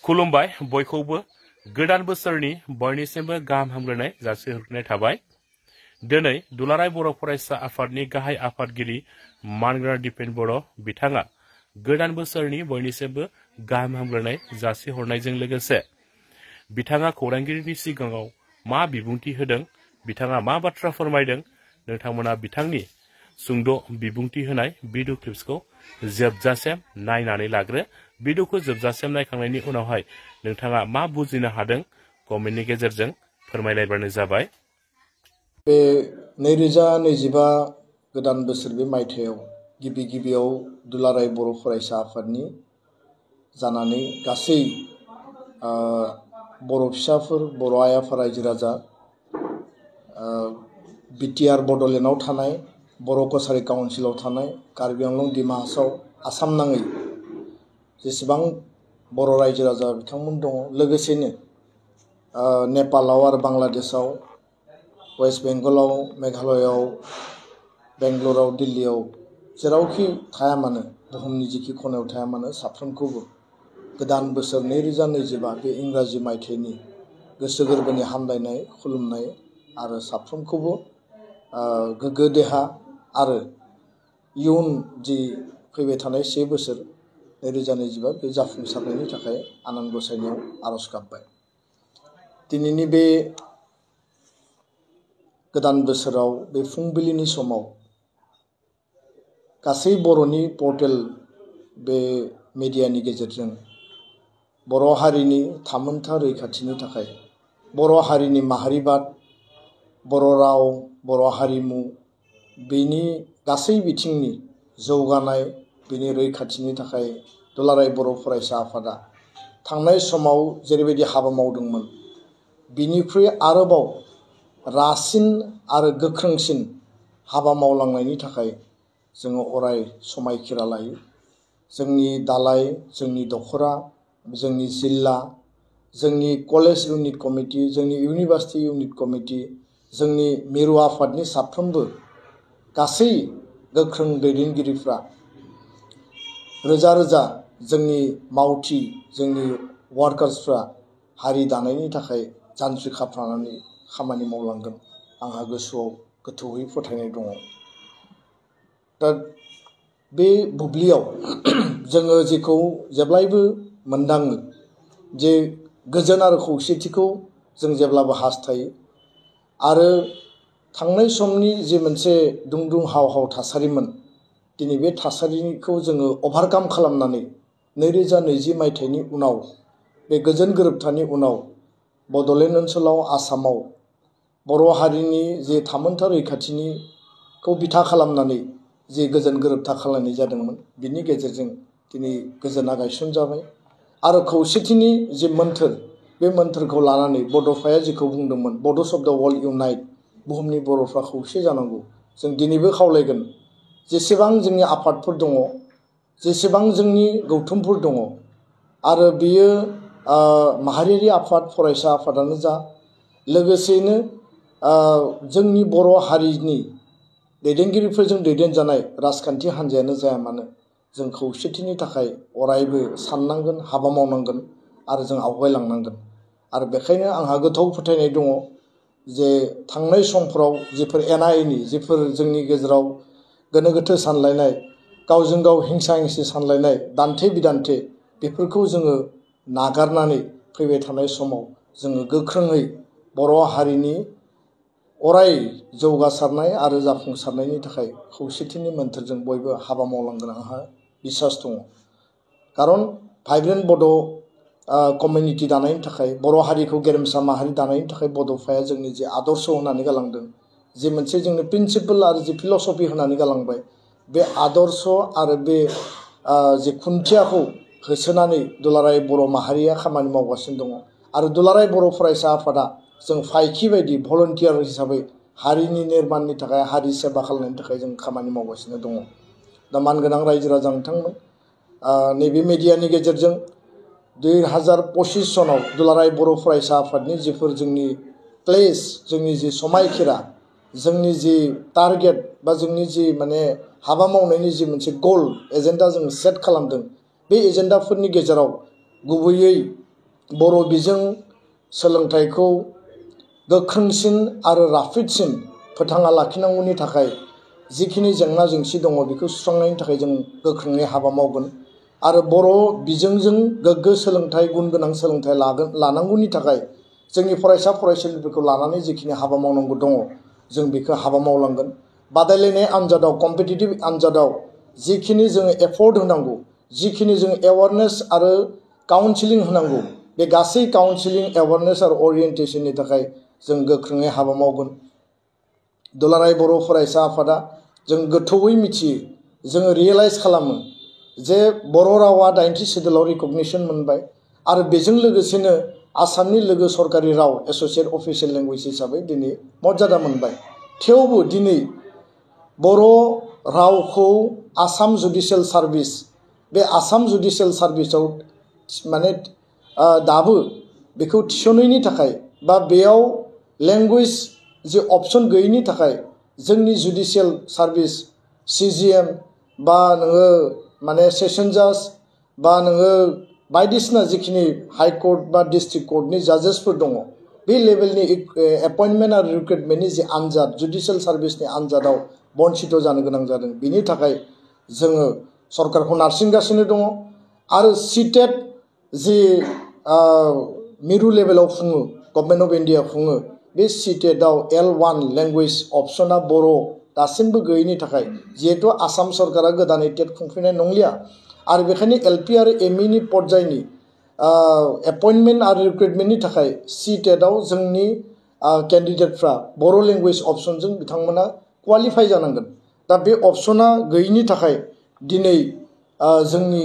खुलुमबाय बयखौबो गोदान बोसोरनि बयनिसिमबो गाहाम हामलायनाय जासिहरनाय थाबाय। दिनै दुलाराय बर' फरायसा आफादनि गाहाय आफादगिरि मानगोनां दिपेन बर' बिथाङा गोदान बोसोरनि बयनिसिमबो गाहाम हामलायनाय जासिहरनायजों लोगोसे बिथाङा खौरांगिरिनि सिगाङाव मा बिबुंथि होदों, बिथाङा मा बाथ्रा फोरमायदों, नोंथांमोना बिथांनि सुंद' बिबुंथि होनाय भिडिअ क्लिप्सखौ जोबजासिम नायनानै लाग्रो। भिडिअखौ जोबजासिम नायखांनायनि उनावहाय नोंथाङा मा बुजिनो हादों कमेन्टनि गेजेरजों फोरमायलायबानो जाबाय। बे 2025 गोदान बोसोर बे मायथाइयाव गिबियाव दुलाराय बर' फरायसा आफादनि जानानै गासै बर' फिसाफोर, बर' आइ आफा रायजो राजा, बिटिआर बड'लेण्डआव थानाय, बर' कसारि काउन्सिलाव थानाय, कार्बि आंलं डिमा हासाव आसाम नाङै जेसेबां बर' रायजो राजा बिथांमोन दङ, लोगोसेनो नेपालाव आरो बांलादेशआव, वेस्ट बेंगलाव, मेघालयआव, बेंगलराव, दिल्लीआव जेरावखि थाया मानो, बुहुमनि जिखि खनायाव थाया मानो, साफ्रोमखौबो गोदान बोसोर 2025 बे इंराजि मायथाइनि गोसो गोरबोनि हामलायनाय, खुलुमनाय आरो साफ्रोमखौबो गोग्गो देहा आरो इयुन जि फैबाय थानाय 1 बोसोर 2025 बे जाफुंसारनायनि थाखाय आनान गसाइनियाव आरज गाबबाय। दिनैनि बे गोदान बोसोराव बे फुंबिलिनि समाव गासै बर'नि पर्टेल बे मिडियानि गेजेरजों बर' हारिनि थामोनथा रैखाथिनि थाखाय, बर' हारिनि माहारिबाद, बर' राव, बर' हारिमु बेनि गासै बिथिंनि जौगानाय, बेनि रैखाथिनि थाखाय दुलाराय बर' फरायसा आफादा थांनाय समाव जेरैबायदि हाबा मावदोंमोन, बिनिख्रुइ आरोबाव रासिन आरो गोख्रोंसिन हाबा मावलांनायनि थाखाय जोङो अराय समायखिरा लायो। जोंनि दालाय, जोंनि दखरा, जोंनि जिल्ला, जोंनि कलेज इउनिट कमिटि, जोंनि इउनिभार्सिटि इउनिट कमिटि, जोंनि मिरु आफादनि साफ्रोमबो गासै गोख्रों दैदेनगिरिफ्रा रोजा रोजा जोंनि मावथि, जोंनि वार्कार्सफ्रा हारि दानायनि थाखाय जान्जि खाफ्रानानै खामानि मावलांगोन, आंहा गोसोआव गोथौयै फोथायनाय दङ। दा बे बुब्लियाव जोङो जेखौ जेब्लायबो मोनदाङो जे गोजोन आरो खौसेथिखौ जों जेब्लाबो हास्थायो आरो थांनाय समनि जे मोनसे दुं हाव हाव थासारिमोन, दिनै बे थासारिखौ जोङो अभारकाम खालामनानै 2020 मायथाइनि उनाव बे गोजोन गोरोबथानि उनाव बड'लेण्ड ओनसोलाव, आसामाव बर' हारिनि जे थामोनथा रैखाथिनिखौ बिथा खालामनानै जे गोजोन गोरोबथा खालामनाय जादोंमोन, बिनि गेजेरजों दिनै गोजोना गायसनजाबाय आरो खौसेथिनि जे मोन्थोर, बे मोन्थोरखौ लानानै बड'फाया जेखौ बुंदोंमोन, बड'स अफ द वर्ल्ड इउनाइट, बुहुमनि बर'फ्रा खौसे जानांगौ, जों दिनैबो खावलायगोन जेसेबां जोंनि आफादफोर दङ, जेसेबां जोंनि गौथुमफोर दङ आरो बियो माहारियारि आफाद, फरायसा आफादानो जा, लोगोसेयैनो जोंनि बर' हारिनि दैदेनगिरिफोरजों दैदेनजानाय राजखान्थि हान्जायानो जाया मानो, जों खौसेथिनि थाखाय अरायबो साननांगोन, हाबा मावनांगोन आरो जों आवगायलांनांगोन। आरो बेखायनो आंहा गोथौ फोथायनाय दङ जे थांनाय समफोराव जिफोर एना एनि, जिफोर जोंनि गेजेराव गोनो गोथो सानलायनाय, गावजों गाव हिंसा हिंसि सानलायनाय, दान्थे बिदान्थे, बेफोरखौ जोङो नागारनानै फैबाय थानाय समाव जोङो गोख्रोङै बर' हारिनि अराय जौगासारनाय आरो जाफुंसारनायनि थाखाय खौसेथिनि मोन्थोरजों बयबो हाबा मावलांगोन आंहा बिसास दङ। खारन भाइब्रेन्ट बड' कमिउनिटि दानायनि थाखाय, बर' हारिखौ गेरेमसा माहारि दानायनि थाखाय बड'फाया जोंनि जे आदर्श होनानै गालांदों, जे मोनसे जोंनि प्रिन्सिपल आरो जे फिलसफि होनानै गालांबाय, बे आदर्श आरो बे जे खुन्थियाखौ होसोनानै दुलाराय बर' माहारिया खामानि मावगासिनो दङ। आरो दुलाराय बर' फरायसा आफादा जों फायखि बायदि भलन्टियार हिसाबै हारिनि निर्माणनि थाखाय, हारि सेबा खालामनायनि थाखाय जों खामानि मावगासिनो दङ। दा मानगोनां रायजो राजा नोंथांमोन, नैबे मिडियानि गेजेरजों 2025 सनाव दुलाराय बर' फरायसा आफादनि जिफोर जोंनि प्लेस, जोंनि जि समायखिरा, जोंनि जि टारगेट बा जोंनि जि माने हाबा मावनायनि जि मोनसे गल एजेन्डा जों सेट खालामदों, बे एजेन्डाफोरनि गेजेराव गुबैयै बर' बिजों सोलोंथाइखौ गोख्रोंसिन आरो राफोदसिन फोथांना लाखिनांगौनि थाखाय जिखिनि जेंना जेंसि दङ बेखौ सुस्रांनायनि थाखाय जों गोख्रोङै हाबा मावगोन आरो बर' बिजोंजों गोग्गो सोलोंथाइ गुन गोनां सोलोंथाइ लानांगौनि थाखाय जोंनि फरायसा फरायसुलिफोरखौ लानानै जिखिनि हाबा मावनांगौ दङ जों बेखौ हाबा मावलांगोन बादायलायनाय आनजादाव कम्पिटिटिभ आनजादाव जिखिनि जोङो एफर्ट होनांगौ जिखिनि जों एवारनेस आरो काउन्सिलिं होनांगौ बे गासै काउन्सिलिं एवारनेस आरो अरियेन्टेसननि थाखाय जों गोख्रोङै हाबा मावगोन दुलाराय बर' फरायसा आफादा जों गोथौयै मिथियो जोङो रियेलाइज खालामो जे बर' रावा 80 सिडुलाव रिकगनिसन मोनबाय आरो बेजों लोगोसेनो आसामनि लोगो सरकारि राव एस'सियेट अफिसियेल लेंगुवेज हिसाबै दिनै मर्यादा मोनबाय थेवबो दिनै बर' रावखौ आसाम जुडिशियेल सार्भिस बे आसाम जुडिशियेल सार्भिसाव माने दाबो बेखौ थिसननायनि थाखाय बा बेयाव लेंगुवेज जे अपसन गैयैनि थाखाय जोंनि जुडिशियेल सार्भिस CGM बा नोङो माने सेसन जाज बा नोङो बायदिसिना जिखिनि हाइकर्ट बा डिस्ट्रिक्ट कर्टनि जाजेसफोर दङ बे लेभेलनि एपइन्टमेन्ट आरो रिक्रुटमेन्टनि जे आनजाद जुडिशियेल सार्भिसनि आनजादाव बन्सित जानो गोनां जादों बिनि थाखाय जोङो सरकारखौ नारसिनगासिनो दङ आरो CTET जि मिरु लेभेलाव खुङो गभर्नमेन्ट अफ इन्डिया खुङो बे CTETआव L1 लेंगुवेज अपसना बर' दासिमबो गैयैनि थाखाय जिहेतु आसाम सरकारा गोदानै टेट खुंफिननाय नंलिया आरो बेखायनो LP आरो ME पर्यायनि एपइन्टमेन्ट आरो रिक्रुटमेन्टनि थाखाय CTETआव जोंनि केन्डिडेटफ्रा बर' लेंगुवेज अपसनजों बिथांमोना क्वालिफाइ जानांगोन दा बे अपसना गैयैनि थाखाय दिनै जोंनि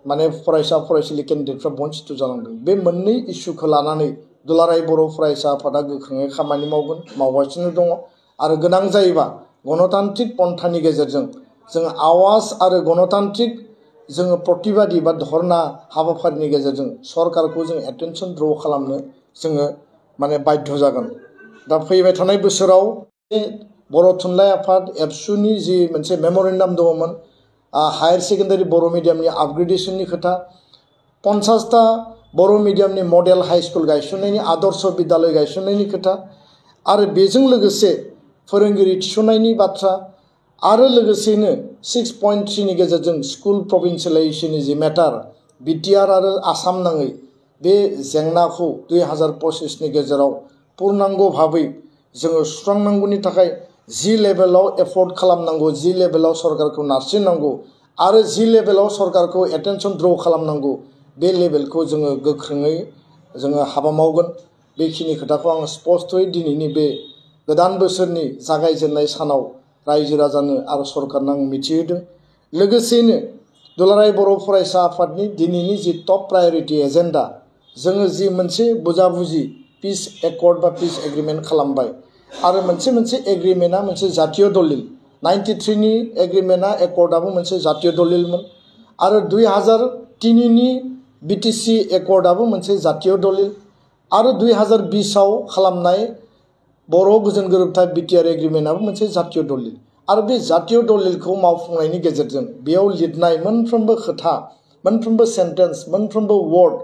माने फरायसा फरायसुलि केन्डिडेटफ्रा बन्सित जानांदों बे मोननै इस्युखौ लानानै दुलाराय बर' फरायसा आफादा गोख्रोङै खामानि मावगासिनो दङ आरो गोनां जायोबा गणतान्त्रिक पन्थानि गेजेरजों जों आवाज आरो गणतान्त्रिक जोङो प्रतिबादि बा धरना हाबाफारिनि गेजेरजों सरकारखौ जों एटेनसन द्र खालामनो जोङो माने बाध्य जागोन दा फैबाय थानाय बोसोराव बर' थुनलाइ आफाद एबसुनि जि मोनसे मेम'रेन्डाम दङमोन हायार सेकेन्डारि बर' मिडियामनि आपग्रेडेसननि खोथा 50टा बर' मिडियामनि मडेल हाई स्कुल गायसननायनि आदर्श बिद्यालय गायसननायनि खोथा आरो बेजों लोगोसे फोरोंगिरि थिसननायनि बाथ्रा आरो लोगोसेनो 6.3 नि गेजेरजों स्कुल प्रभिन्सियेलाइजेसननि जि मेटार बिटिआर आरो आसाम नाङै बे जेंनाखौ 2025 नि गेजेराव पूर्णांग भाबै जोङो सुस्रांनांगौनि थाखाय जि लेभेलाव एफर्ट खालामनांगौ जि लेभेलाव सरकारखौ नारसिननांगौ आरो जि लेभेलाव सरकारखौ एटेनसन द्र खालामनांगौ बे लेभेलखौ जोङो गोख्रोङै जोङो हाबा मावगोन बेखिनि खोथाखौ आं स्पष्टयै दिनैनि बे गोदान बोसोरनि जागायजेननाय सानाव रायजो राजानो आरो सरकारनो आं मिथिहोदों लोगोसेनो दुलाराय बर' फरायसा आफादनि दिनैनि जि टप प्रायरिटि एजेन्डा जोङो जि मोनसे बुजाबुजि पिस एकर्ड बा पिस एग्रिमेन्ट खालामबाय आरो मोनसे एग्रिमेन्टआ मोनसे जातीय दलिल 93 नि एग्रिमेन्टआ एकर्डआबो मोनसे जातीय दलिलमोन आरो 2003 नि BTC एकर्डआबो मोनसे जातीय दलिल आरो 2020 आव खालामनाय बर' गोजोन गोरोबथा BTR एग्रिमेन्टआबो मोनसे जातीय दलिल आरो बे जातीय दलिलखौ मावफुंनायनि गेजेरजों बेयाव लिरनाय मोनफ्रोमबो खोथा मोनफ्रोमबो सेन्टेन्स मोनफ्रोमबो वर्ड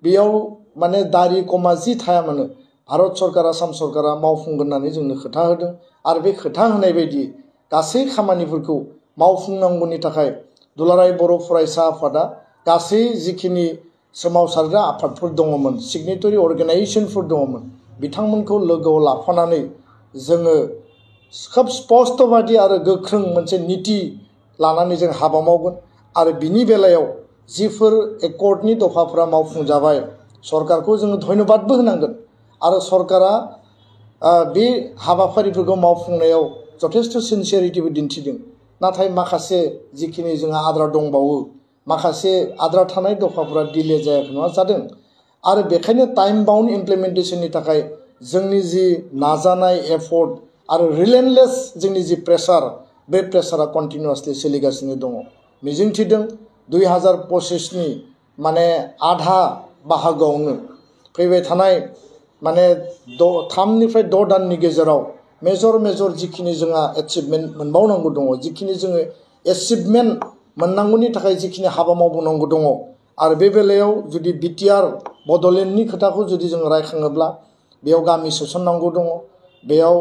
बेयाव माने दारि कमा जि थाया मानो भारत सरकार आसाम सरकारा मावफुंगोन होननानै जोंनो खोथा होदों आरो बे खोथा होनाय बायदि गासै खामानिफोरखौ मावफुंनांगौनि थाखाय दुलाराय बर' फरायसा आफादा गासै जिखिनि सोमावसारग्रा आफादफोर दङमोन सिगनेटरि अर्गानाइजेसनफोर दङमोन बिथांमोनखौ लोगोआव लाफानानै जोङो खोब स्पष्टबादि आरो गोख्रों मोनसे नीति लानानै जों हाबा मावगोन आरो बिनि बेलायाव जिफोर एकर्डनि दफाफोरा मावफुंजाबाय सरकारखौ जोङो धन्यबादबो होनांगोन आरो सरकारा बे हाबाफारिफोरखौ मावफुंनायाव जथेस्थ सिनसियारिटिबो दिन्थिदों नाथाय माखासे जिखिनि जोंहा आद्रा दंबावो माखासे आद्रा थानाय दफाफोरा डिले जायाखै नङा जादों आरो बेखायनो टाइम बाउन्ड इमप्लिमेन्टेसननि थाखाय जोंनि जि नाजानाय एफर्ट आरो रिलेन्टलेस जोंनि जि प्रेसार बे प्रेसारा कन्टिनिउसलि सोलिगासिनो दङ मिजिंथिदों 2025 नि माने आधा बाहागोआवनो फैबाय थानाय माने 3 निफ्राय 6 दाननि गेजेराव मेजर जिखिनि जोंहा एचिभमेन्ट मोनबावनांगौ दङ जिखिनि जोङो एचिभमेन्ट मोननांगौनि थाखाय जिखिनि हाबा मावबावनांगौ दङ आरो बे बेलायाव जुदि BTR बड'लेण्डनि खोथाखौ जुदि जों रायखाङोब्ला बेयाव गामि सोसननांगौ दङ, बेयाव